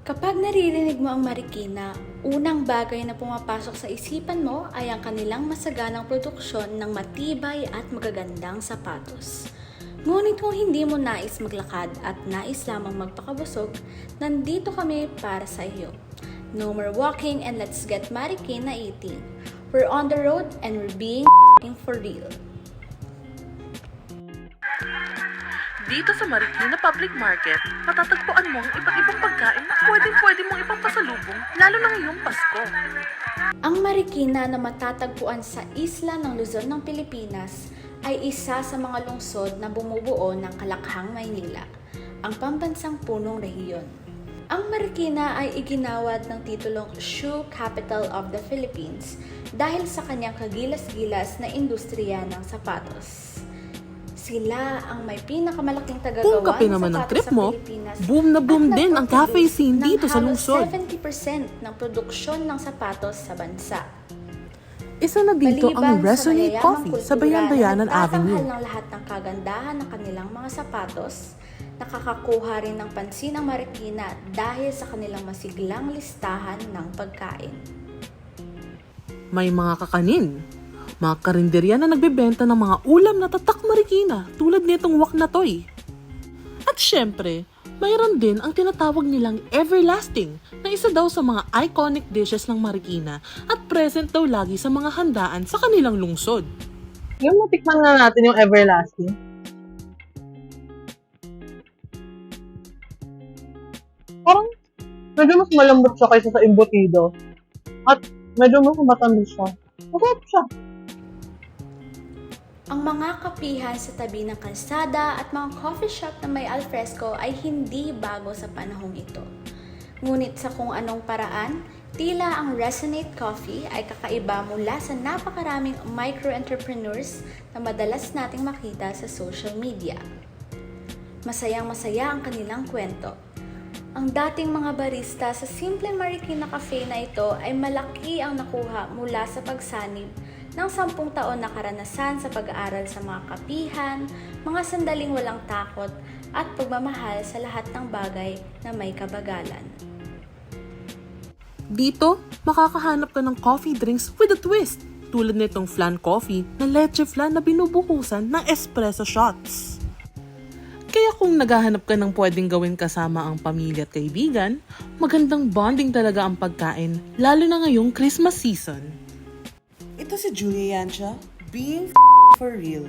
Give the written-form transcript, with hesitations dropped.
Kapag naririnig mo ang Marikina, unang bagay na pumapasok sa isipan mo ay ang kanilang masaganang produksyon ng matibay at magagandang sapatos. Ngunit kung hindi mo nais maglakad at nais lamang magpakabusog, nandito kami para sa iyo. No more walking and let's get Marikina eating. We're on the road and we're being for real. Dito sa Marikina Public Market, matatagpuan mo ang iba't ibang pagkain na pwede mong ipampasalubong, lalo na ngayong Pasko. Ang Marikina na matatagpuan sa isla ng Luzon ng Pilipinas ay isa sa mga lungsod na bumubuo ng Kalakhang, Maynila, ang pambansang punong rehiyon. Ang Marikina ay iginawad ng titulong Shoe Capital of the Philippines dahil sa kanyang kagilas-gilas na industriya ng sapatos. Sila ang may pinakamalaking tagagawa Kung kape ng naman ang sapatos trip sa mo, Pilipinas boom na boom at din ang cafe scene nagpo-produce dito sa ng lungsod. halos 70% ng produksyon ng sapatos sa bansa. Isa na dito Maliban ang sa Resonate mayayamang Coffee sa kultura Bayandayanan na nagtatanghal Avenue. ng lahat ng kagandahan ng kanilang mga sapatos, nakakakuha rin ng pansin ang Marikina dahil sa kanilang masiglang listahan ng pagkain. May mga kakanin, mga karinderya na nagbebenta ng mga ulam na tatak Marikina tulad nitong wak na toy. At syempre, mayroon din ang tinatawag nilang Everlasting na isa daw sa mga iconic dishes ng Marikina at present daw lagi sa mga handaan sa kanilang lungsod. Yung matikman nga natin yung Everlasting. Parang medyo mas malambot siya kaysa sa embutido. At medyo mas matamis siya. Masarap siya. Ang mga kapihan sa tabi ng kalsada at mga coffee shop na may alfresco ay hindi bago sa panahong ito. Ngunit sa kung anong paraan, tila ang Resonate Coffee ay kakaiba mula sa napakaraming micro-entrepreneurs na madalas nating makita sa social media. Masayang-masaya ang kanilang kwento. Ang dating mga barista sa Simple Marikina Cafe na ito ay malaki ang nakuha mula sa pagsanib ng 10 taon na karanasan sa pag-aaral sa mga kapihan, mga sandaling walang takot, at pagmamahal sa lahat ng bagay na may kabagalan. Dito, makakahanap ka ng coffee drinks with a twist, tulad nitong flan coffee na leche flan na binubuhusan ng espresso shots. Kaya kung naghahanap ka ng pwedeng gawin kasama ang pamilya at kaibigan, magandang bonding talaga ang pagkain, lalo na ngayong Christmas season. Ito si Julia Yancia, being for real.